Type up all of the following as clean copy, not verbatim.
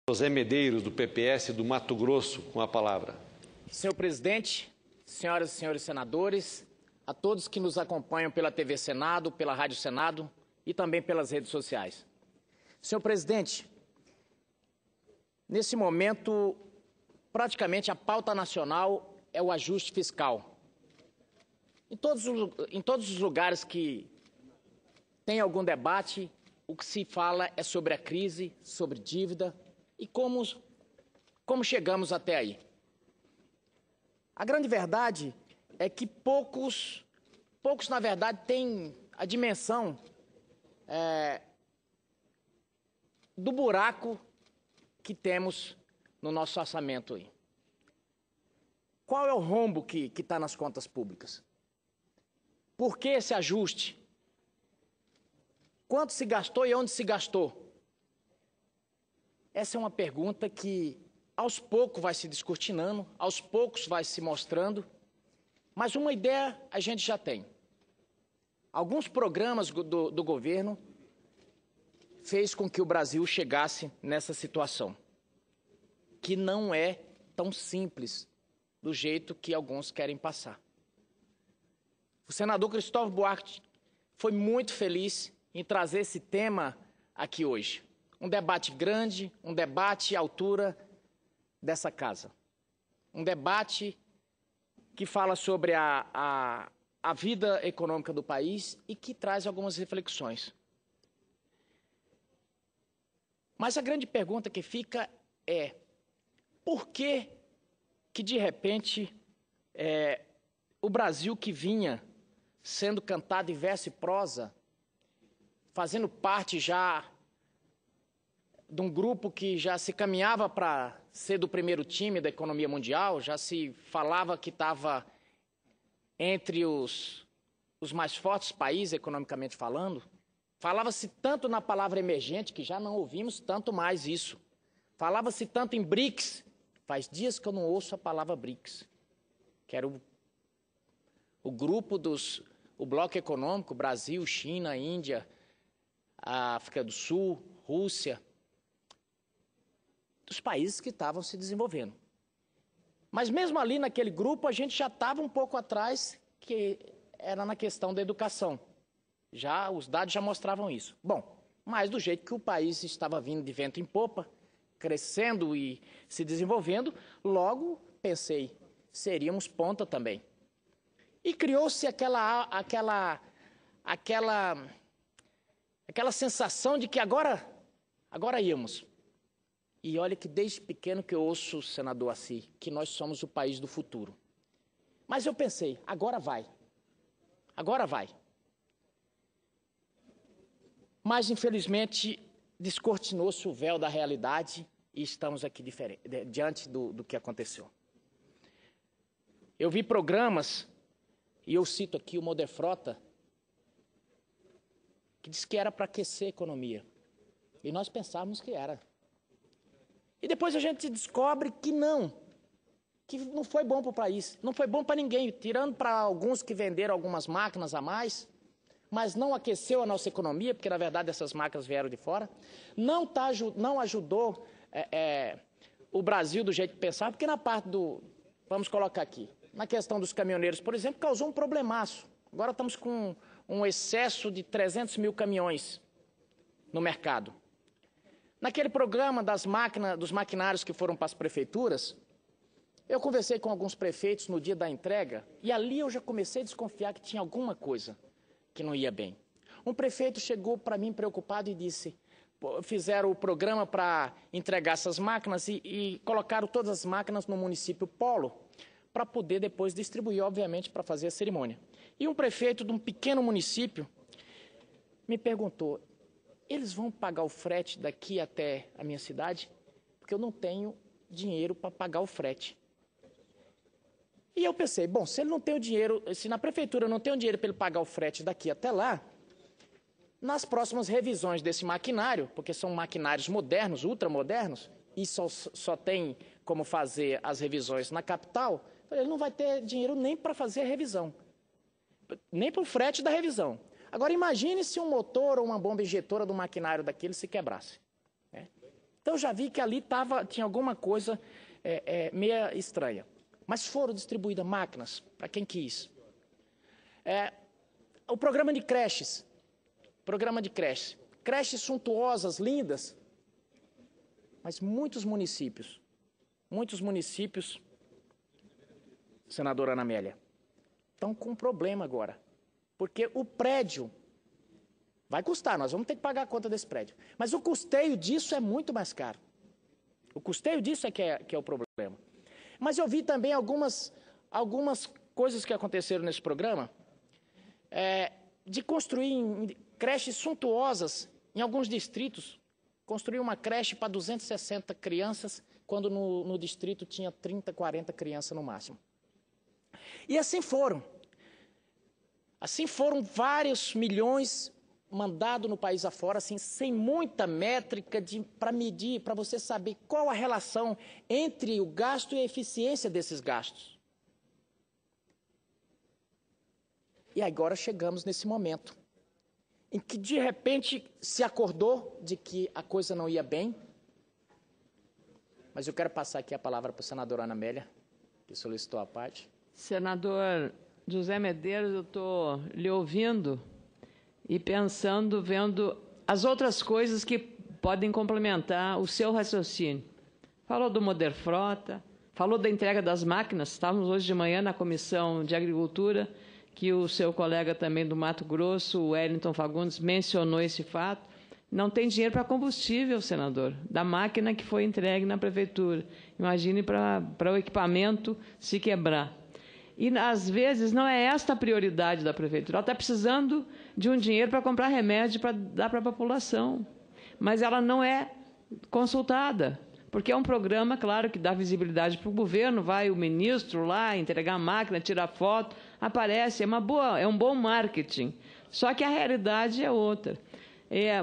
José Medeiros, do PPS do Mato Grosso, com a palavra. Senhor presidente, senhoras e senhores senadores, a todos que nos acompanham pela TV Senado, pela Rádio Senado e também pelas redes sociais. Senhor presidente, nesse momento, praticamente a pauta nacional é o ajuste fiscal. Em todos os lugares que tem algum debate, o que se fala é sobre a crise, sobre dívida e como chegamos até aí. A grande verdade é que poucos na verdade, têm a dimensão do buraco que temos no nosso orçamento aí. Qual é o rombo que está nas contas públicas? Por que esse ajuste? Quanto se gastou e onde se gastou? Essa é uma pergunta que, aos poucos, vai se descortinando, aos poucos vai se mostrando, mas uma ideia a gente já tem. Alguns programas do governo fez com que o Brasil chegasse nessa situação, que não é tão simples do jeito que alguns querem passar. O senador Cristóvão Buarque foi muito feliz em trazer esse tema aqui hoje. Um debate grande, um debate à altura dessa casa. Um debate que fala sobre a vida econômica do país e que traz algumas reflexões. Mas a grande pergunta que fica é: por que de repente, o Brasil que vinha sendo cantado em verso e prosa, fazendo parte já de um grupo que já se caminhava para ser do primeiro time da economia mundial, já se falava que estava entre os mais fortes países, economicamente falando. Falava-se tanto na palavra emergente, que já não ouvimos tanto mais isso. Falava-se tanto em BRICS, faz dias que eu não ouço a palavra BRICS, que era o grupo o bloco econômico, Brasil, China, Índia, África do Sul, Rússia, dos países que estavam se desenvolvendo. Mas mesmo ali naquele grupo, a gente já estava um pouco atrás, que era na questão da educação. Os dados já mostravam isso. Bom, mas do jeito que o país estava vindo de vento em popa, crescendo e se desenvolvendo, logo pensei, seríamos ponta também. E criou-se aquela sensação de que agora íamos. E olha que desde pequeno que eu ouço o senador Assis, que nós somos o país do futuro. Mas eu pensei, agora vai. Mas, infelizmente, descortinou-se o véu da realidade e estamos aqui diante do que aconteceu. Eu vi programas, e eu cito aqui o Moderfrota, que disse que era para aquecer a economia. E nós pensávamos que era. E depois a gente descobre que não foi bom para o país, não foi bom para ninguém, tirando para alguns que venderam algumas máquinas a mais, mas não aqueceu a nossa economia, porque na verdade essas máquinas vieram de fora, não ajudou o Brasil do jeito que pensava, porque na parte vamos colocar aqui, na questão dos caminhoneiros, por exemplo, causou um problemaço. Agora estamos com um excesso de 300 mil caminhões no mercado. Naquele programa dos maquinários que foram para as prefeituras, eu conversei com alguns prefeitos no dia da entrega e ali eu já comecei a desconfiar que tinha alguma coisa que não ia bem. Um prefeito chegou para mim preocupado e disse, fizeram o programa para entregar essas máquinas e colocaram todas as máquinas no município Polo para poder depois distribuir, obviamente, para fazer a cerimônia. E um prefeito de um pequeno município me perguntou, eles vão pagar o frete daqui até a minha cidade? Porque eu não tenho dinheiro para pagar o frete. E eu pensei, bom, se ele não tem o dinheiro, se na prefeitura não tem o dinheiro para ele pagar o frete daqui até lá, nas próximas revisões desse maquinário, porque são maquinários modernos, ultramodernos, e só tem como fazer as revisões na capital, ele não vai ter dinheiro nem para fazer a revisão, nem para o frete da revisão. Agora imagine se um motor ou uma bomba injetora do maquinário daquele se quebrasse. Então, eu já vi que ali tinha alguma coisa meia estranha. Mas foram distribuídas máquinas para quem quis. O programa de creches. Creches suntuosas, lindas. Mas muitos municípios, senadora Ana Amélia, estão com um problema agora. Porque o prédio vai custar, nós vamos ter que pagar a conta desse prédio. Mas o custeio disso é muito mais caro. O custeio disso é que é o problema. Mas eu vi também algumas coisas que aconteceram nesse programa, de construir creches suntuosas em alguns distritos. Construir uma creche para 260 crianças, quando no distrito tinha 30, 40 crianças no máximo. E assim foram. Assim foram vários milhões mandados no país afora, assim, sem muita métrica para medir, para você saber qual a relação entre o gasto e a eficiência desses gastos. E agora chegamos nesse momento em que, de repente, se acordou de que a coisa não ia bem. Mas eu quero passar aqui a palavra para a senadora Ana Amélia, que solicitou a parte. Senador José Medeiros, eu estou lhe ouvindo e pensando, vendo as outras coisas que podem complementar o seu raciocínio. Falou do Moderfrota, falou da entrega das máquinas. Estávamos hoje de manhã na Comissão de Agricultura, que o seu colega também do Mato Grosso, o Wellington Fagundes, mencionou esse fato. Não tem dinheiro para combustível, senador, da máquina que foi entregue na prefeitura. Imagine para o equipamento se quebrar. E, às vezes, não é esta a prioridade da prefeitura. Ela está precisando de um dinheiro para comprar remédio para dar para a população. Mas ela não é consultada, porque é um programa, claro, que dá visibilidade para o governo, vai o ministro lá entregar a máquina, tirar foto, aparece, é um bom marketing. Só que a realidade é outra.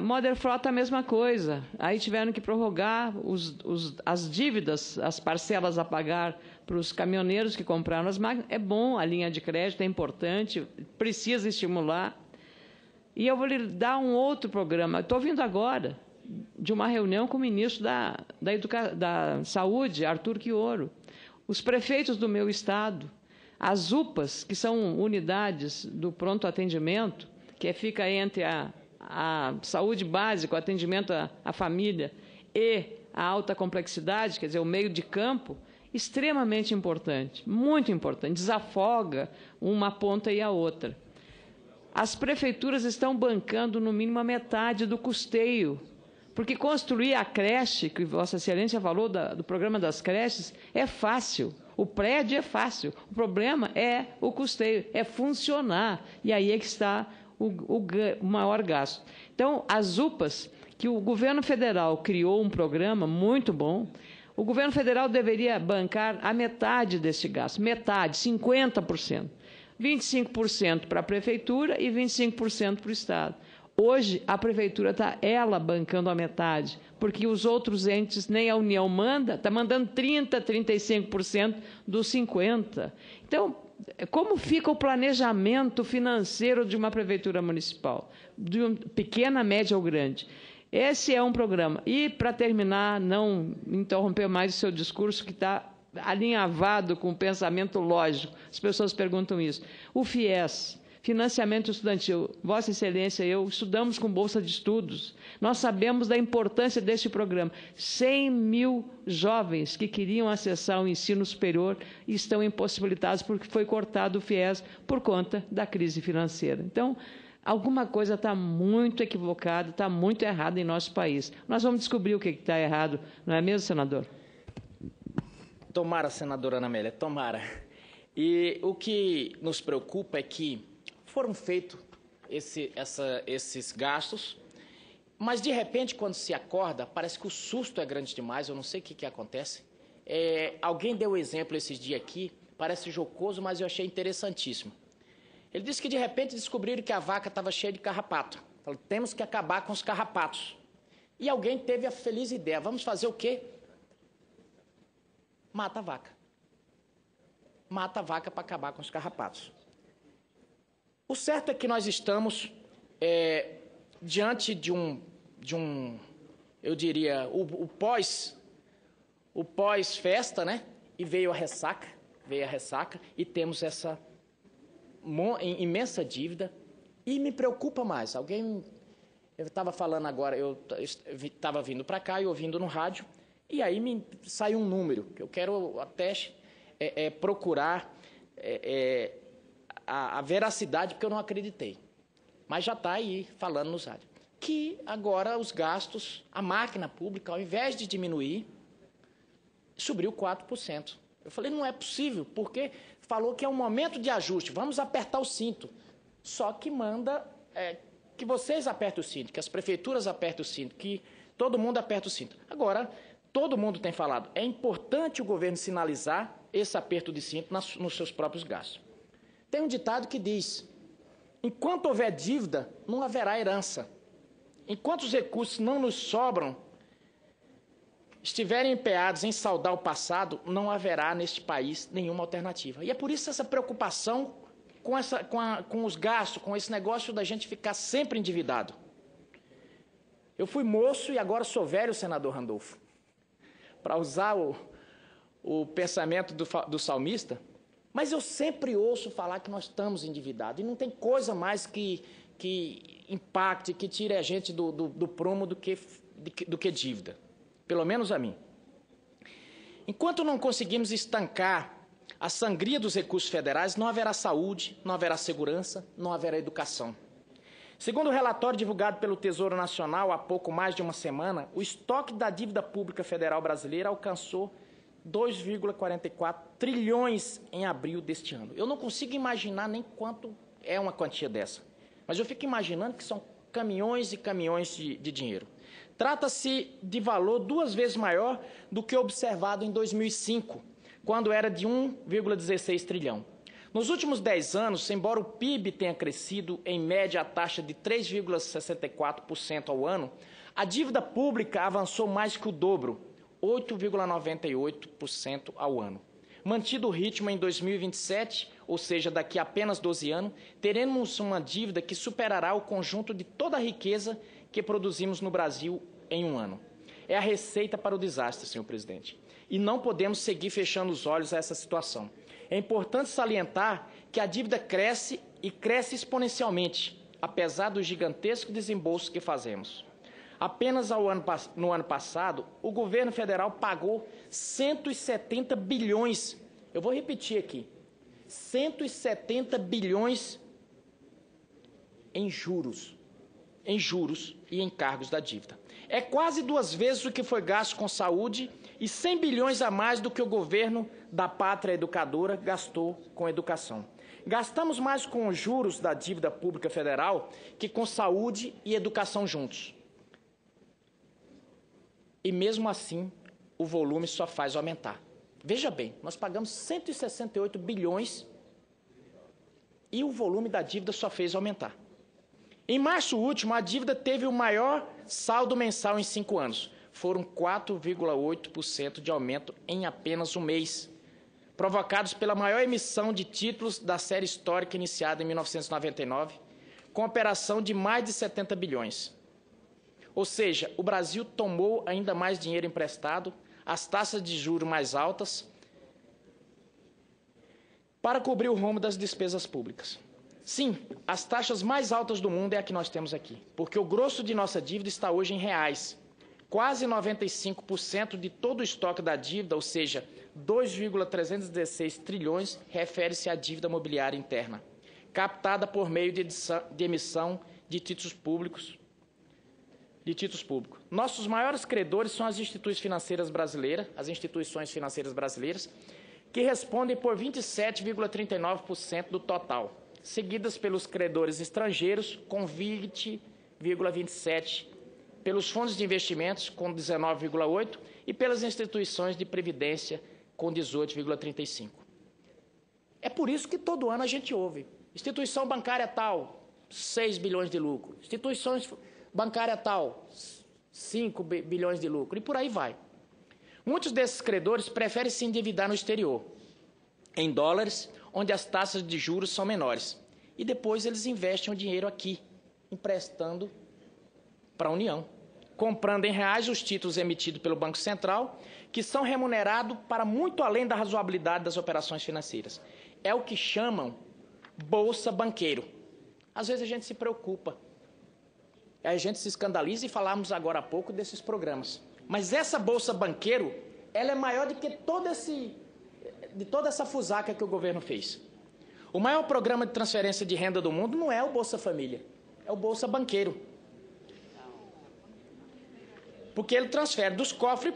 Moderfrota a mesma coisa. Aí tiveram que prorrogar as dívidas, as parcelas a pagar para os caminhoneiros que compraram as máquinas. É bom, a linha de crédito é importante, precisa estimular. E eu vou lhe dar um outro programa. Estou vindo agora de uma reunião com o ministro da Saúde, Arthur Quioro. Os prefeitos do meu estado, as UPAs, que são unidades do pronto atendimento, que fica entre a saúde básica, o atendimento à família e a alta complexidade, quer dizer, o meio de campo, extremamente importante, muito importante, desafoga uma ponta e a outra. As prefeituras estão bancando no mínimo a metade do custeio, porque construir a creche, que Vossa Excelência falou do programa das creches, é fácil. O prédio é fácil. O problema é o custeio, é funcionar. E aí é que está o maior gasto. Então, as UPAs, que o governo federal criou um programa muito bom, o governo federal deveria bancar a metade desse gasto, metade, 50%. 25% para a prefeitura e 25% para o Estado. Hoje, a prefeitura está, ela, bancando a metade, porque os outros entes, nem a União manda, está mandando 30%, 35% dos 50%. Então, como fica o planejamento financeiro de uma prefeitura municipal, de pequena, média ou grande? Esse é um programa. E, para terminar, não interromper mais o seu discurso, que está alinhavado com o pensamento lógico. As pessoas perguntam isso. O FIES, financiamento estudantil, Vossa Excelência e eu estudamos com bolsa de estudos. Nós sabemos da importância deste programa. 100 mil jovens que queriam acessar o ensino superior estão impossibilitados porque foi cortado o FIES por conta da crise financeira. Então, alguma coisa está muito equivocada, está muito errada em nosso país. Nós vamos descobrir o que está errado, não é mesmo, senador? Tomara, senadora Ana Amélia, tomara. E o que nos preocupa é que foram feitos esses gastos, mas, de repente, quando se acorda, parece que o susto é grande demais, eu não sei o que acontece. Alguém deu exemplo esses dias aqui, parece jocoso, mas eu achei interessantíssimo. Ele disse que, de repente, descobriram que a vaca estava cheia de carrapato. Falaram, temos que acabar com os carrapatos. E alguém teve a feliz ideia, vamos fazer o quê? Mata a vaca. Mata a vaca para acabar com os carrapatos. O certo é que nós estamos diante de um eu diria, o pós-festa, né? E veio a ressaca, e temos essa imensa dívida. E me preocupa mais, eu estava falando agora, eu estava vindo para cá e ouvindo no rádio, e aí me saiu um número, que eu quero até procurar a veracidade, porque eu não acreditei. Mas já está aí falando nos rádios. Que agora os gastos, a máquina pública, ao invés de diminuir, subiu 4%. Eu falei, não é possível, porque falou que é um momento de ajuste, vamos apertar o cinto. Só que manda que vocês apertem o cinto, que as prefeituras apertem o cinto, que todo mundo aperte o cinto. Agora, todo mundo tem falado, é importante o governo sinalizar esse aperto de cinto nos seus próprios gastos. Tem um ditado que diz, enquanto houver dívida, não haverá herança. Enquanto os recursos não nos sobram, estiverem empenhados em saldar o passado, não haverá neste país nenhuma alternativa. E é por isso essa preocupação com os gastos, com esse negócio da gente ficar sempre endividado. Eu fui moço e agora sou velho, senador Randolfo. Para usar o pensamento do salmista, mas eu sempre ouço falar que nós estamos endividados, e não tem coisa mais que impacte, que tire a gente do prumo do que dívida, pelo menos a mim. Enquanto não conseguimos estancar a sangria dos recursos federais, não haverá saúde, não haverá segurança, não haverá educação. Segundo o relatório divulgado pelo Tesouro Nacional há pouco mais de uma semana, o estoque da dívida pública federal brasileira alcançou 2,44 trilhões em abril deste ano. Eu não consigo imaginar nem quanto é uma quantia dessa, mas eu fico imaginando que são caminhões e caminhões de dinheiro. Trata-se de valor 2 vezes maior do que observado em 2005, quando era de 1,16 trilhão. Nos últimos 10 anos, embora o PIB tenha crescido em média a taxa de 3,64% ao ano, a dívida pública avançou mais que o dobro, 8,98% ao ano. Mantido o ritmo em 2027, ou seja, daqui a apenas 12 anos, teremos uma dívida que superará o conjunto de toda a riqueza que produzimos no Brasil em um ano. É a receita para o desastre, senhor presidente. E não podemos seguir fechando os olhos a essa situação. É importante salientar que a dívida cresce e cresce exponencialmente, apesar do gigantesco desembolso que fazemos. Apenas no ano passado, o governo federal pagou 170 bilhões, eu vou repetir aqui, 170 bilhões em juros e encargos da dívida. É quase 2 vezes o que foi gasto com saúde e 100 bilhões a mais do que o governo da pátria educadora gastou com educação. Gastamos mais com os juros da dívida pública federal que com saúde e educação juntos. E mesmo assim, o volume só faz aumentar. Veja bem, nós pagamos 168 bilhões e o volume da dívida só fez aumentar. Em março último, a dívida teve o maior saldo mensal em 5 anos. Foram 4,8% de aumento em apenas um mês, provocados pela maior emissão de títulos da série histórica iniciada em 1999, com operação de mais de 70 bilhões. Ou seja, o Brasil tomou ainda mais dinheiro emprestado, as taxas de juros mais altas, para cobrir o rombo das despesas públicas. Sim, as taxas mais altas do mundo é a que nós temos aqui, porque o grosso de nossa dívida está hoje em reais. Quase 95% de todo o estoque da dívida, ou seja, 2,316 trilhões, refere-se à dívida mobiliária interna, captada por meio de emissão de títulos públicos. Nossos maiores credores são as instituições financeiras brasileiras, que respondem por 27,39% do total, seguidas pelos credores estrangeiros, com 20,27%, pelos fundos de investimentos, com 19,8%, e pelas instituições de previdência, com 18,35%. É por isso que todo ano a gente ouve. Instituição bancária tal, 6 bilhões de lucro. Instituições bancária tal, 5 bilhões de lucro, e por aí vai. Muitos desses credores preferem se endividar no exterior, em dólares, onde as taxas de juros são menores, e depois eles investem o dinheiro aqui, emprestando para a União. comprando em reais os títulos emitidos pelo Banco Central, que são remunerados para muito além da razoabilidade das operações financeiras. É o que chamam Bolsa Banqueiro. Às vezes a gente se preocupa, a gente se escandaliza e falamos agora há pouco desses programas. Mas essa Bolsa Banqueiro, ela é maior do que toda essa fusaca que o governo fez. O maior programa de transferência de renda do mundo não é o Bolsa Família, é o Bolsa Banqueiro. Porque ele transfere dos cofres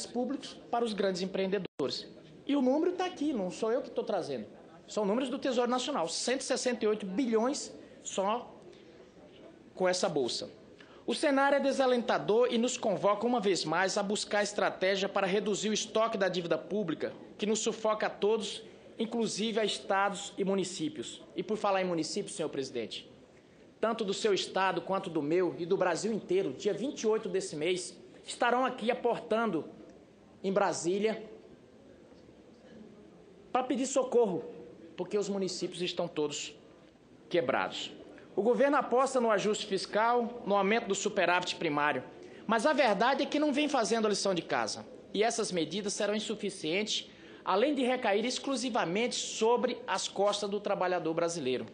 públicos para os grandes empreendedores. E o número está aqui, não sou eu que estou trazendo. São números do Tesouro Nacional, 168 bilhões só com essa bolsa. O cenário é desalentador e nos convoca uma vez mais a buscar estratégia para reduzir o estoque da dívida pública, que nos sufoca a todos, inclusive a estados e municípios. E por falar em municípios, senhor presidente, tanto do seu estado quanto do meu e do Brasil inteiro, dia 28 desse mês, estarão aqui aportando em Brasília para pedir socorro, porque os municípios estão todos quebrados. O governo aposta no ajuste fiscal, no aumento do superávit primário, mas a verdade é que não vem fazendo a lição de casa. E essas medidas serão insuficientes, além de recair exclusivamente sobre as costas do trabalhador brasileiro.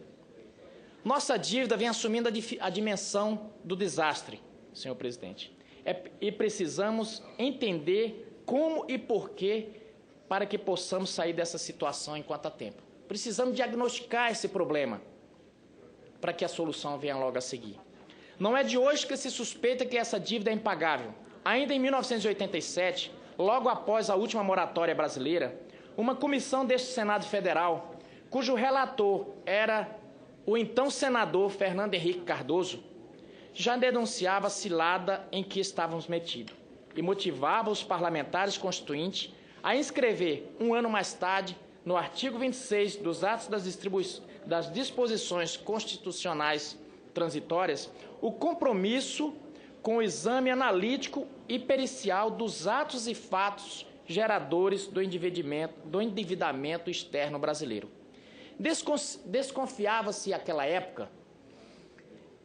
Nossa dívida vem assumindo a dimensão do desastre, senhor presidente. E precisamos entender como e porquê para que possamos sair dessa situação enquanto há tempo. Precisamos diagnosticar esse problema para que a solução venha logo a seguir. Não é de hoje que se suspeita que essa dívida é impagável. Ainda em 1987, logo após a última moratória brasileira, uma comissão deste Senado Federal, cujo relator era o então senador Fernando Henrique Cardoso, já denunciava a cilada em que estávamos metidos e motivava os parlamentares constituintes a inscrever, um ano mais tarde, no artigo 26 dos atos das disposições constitucionais transitórias, o compromisso com o exame analítico e pericial dos atos e fatos geradores do endividamento externo brasileiro. Desconfiava-se naquela época,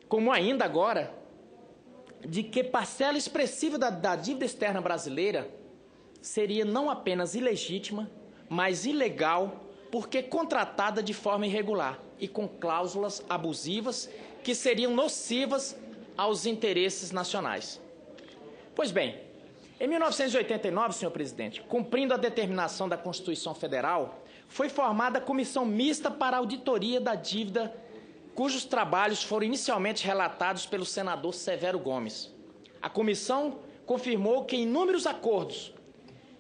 como ainda agora, de que parcela expressiva da dívida externa brasileira seria não apenas ilegítima, mas ilegal, porque contratada de forma irregular e com cláusulas abusivas que seriam nocivas aos interesses nacionais. Pois bem, em 1989, senhor presidente, cumprindo a determinação da Constituição Federal, foi formada a Comissão Mista para a Auditoria da Dívida, cujos trabalhos foram inicialmente relatados pelo senador Severo Gomes. A comissão confirmou que inúmeros acordos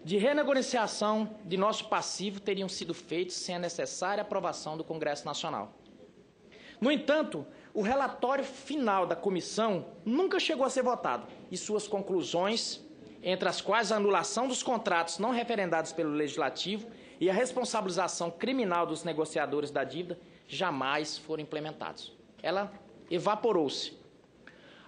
de renegociação de nosso passivo teriam sido feitos sem a necessária aprovação do Congresso Nacional. No entanto, o relatório final da comissão nunca chegou a ser votado e suas conclusões, entre as quais a anulação dos contratos não referendados pelo Legislativo e a responsabilização criminal dos negociadores da dívida, jamais foram implementados. Ela evaporou-se.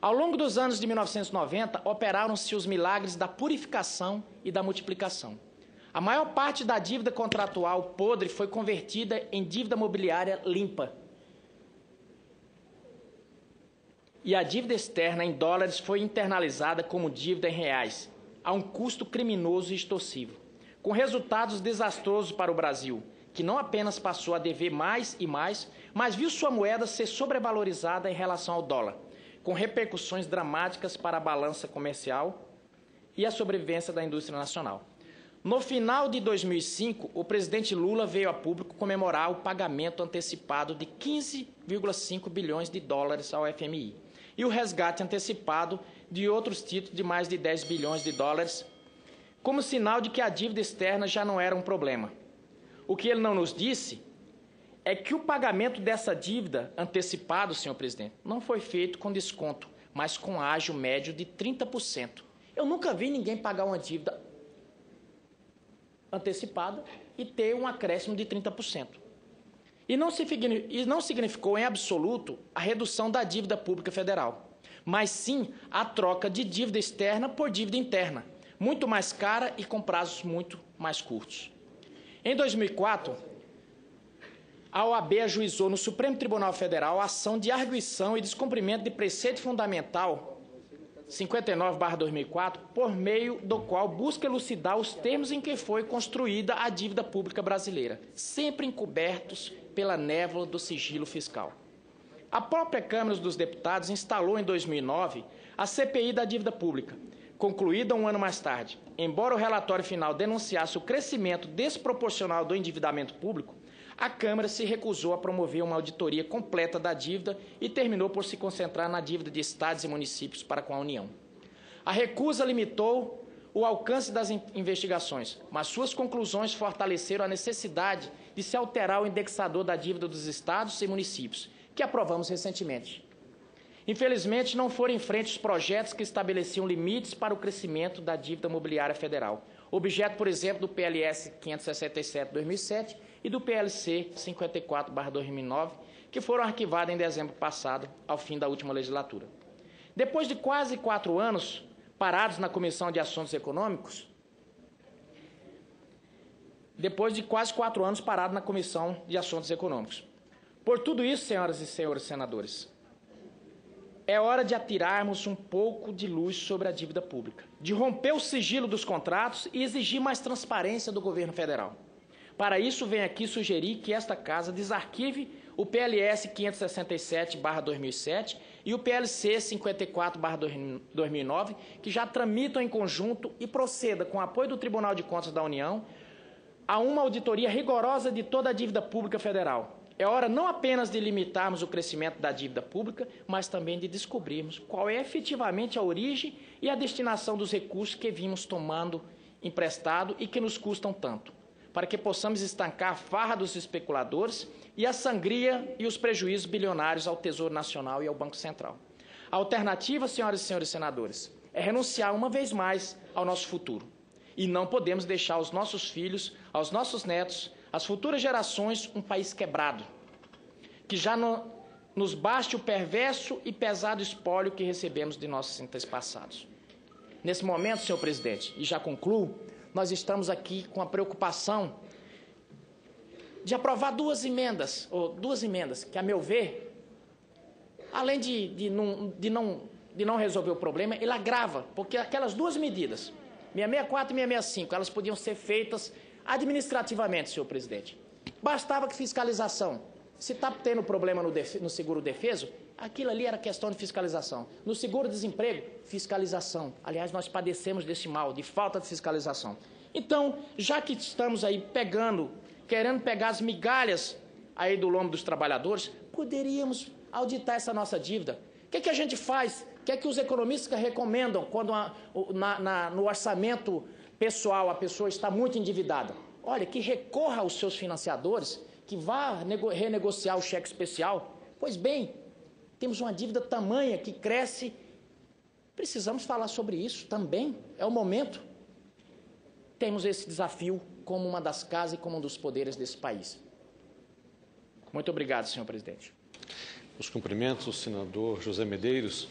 Ao longo dos anos de 1990, operaram-se os milagres da purificação e da multiplicação. A maior parte da dívida contratual podre foi convertida em dívida mobiliária limpa. E a dívida externa em dólares foi internalizada como dívida em reais, a um custo criminoso e extorsivo, com resultados desastrosos para o Brasil, que não apenas passou a dever mais e mais, mas viu sua moeda ser sobrevalorizada em relação ao dólar, com repercussões dramáticas para a balança comercial e a sobrevivência da indústria nacional. No final de 2005, o presidente Lula veio a público comemorar o pagamento antecipado de 15,5 bilhões de dólares ao FMI e o resgate antecipado de outros títulos de mais de 10 bilhões de dólares, como sinal de que a dívida externa já não era um problema. O que ele não nos disse é que o pagamento dessa dívida antecipado, senhor presidente, não foi feito com desconto, mas com ágio médio de 30%. Eu nunca vi ninguém pagar uma dívida antecipada e ter um acréscimo de 30%. E não significou em absoluto a redução da dívida pública federal, mas sim a troca de dívida externa por dívida interna, muito mais cara e com prazos muito mais curtos. Em 2004, a OAB ajuizou no Supremo Tribunal Federal a ação de arguição e descumprimento de preceito fundamental 59/2004, por meio do qual busca elucidar os termos em que foi construída a dívida pública brasileira, sempre encobertos pela névoa do sigilo fiscal. A própria Câmara dos Deputados instalou em 2009 a CPI da dívida pública, concluída um ano mais tarde. Embora o relatório final denunciasse o crescimento desproporcional do endividamento público, a Câmara se recusou a promover uma auditoria completa da dívida e terminou por se concentrar na dívida de estados e municípios para com a União. A recusa limitou o alcance das investigações, mas suas conclusões fortaleceram a necessidade de se alterar o indexador da dívida dos estados e municípios, que aprovamos recentemente. Infelizmente, não foram em frente os projetos que estabeleciam limites para o crescimento da dívida mobiliária federal, objeto, por exemplo, do PLS 567/2007 e do PLC 54/2009, que foram arquivados em dezembro passado, ao fim da última legislatura. Depois de quase 4 anos parados na Comissão de Assuntos Econômicos, Por tudo isso, senhoras e senhores senadores, é hora de atirarmos um pouco de luz sobre a dívida pública, de romper o sigilo dos contratos e exigir mais transparência do governo federal. Para isso, venho aqui sugerir que esta Casa desarquive o PLS 567/2007 e o PLC 54/2009, que já tramitam em conjunto, e proceda, com o apoio do Tribunal de Contas da União, a uma auditoria rigorosa de toda a dívida pública federal. É hora não apenas de limitarmos o crescimento da dívida pública, mas também de descobrirmos qual é efetivamente a origem e a destinação dos recursos que vimos tomando emprestado e que nos custam tanto, para que possamos estancar a farra dos especuladores e a sangria e os prejuízos bilionários ao Tesouro Nacional e ao Banco Central. A alternativa, senhoras e senhores senadores, é renunciar uma vez mais ao nosso futuro. E não podemos deixar aos nossos filhos, aos nossos netos, às futuras gerações, um país quebrado, que já nos baste o perverso e pesado espólio que recebemos de nossos antepassados. Nesse momento, senhor presidente, e já concluo, nós estamos aqui com a preocupação de aprovar duas emendas, que, a meu ver, além de não resolver o problema, ele agrava, porque aquelas duas medidas, 664 e 665, elas podiam ser feitas administrativamente, senhor presidente. Bastava que fiscalização. Se está tendo problema no seguro-defeso, aquilo ali era questão de fiscalização. No seguro-desemprego, fiscalização. Aliás, nós padecemos desse mal, de falta de fiscalização. Então, já que estamos aí querendo pegar as migalhas aí do lombo dos trabalhadores, poderíamos auditar essa nossa dívida. O que a gente faz? O que é que os economistas recomendam quando no orçamento pessoal a pessoa está muito endividada? Olha, que recorra aos seus financiadores, que vá renegociar o cheque especial. Pois bem, temos uma dívida tamanha que cresce. Precisamos falar sobre isso também. É o momento. Temos esse desafio como uma das casas e como um dos poderes desse país. Muito obrigado, senhor presidente. Os cumprimentos, senador José Medeiros.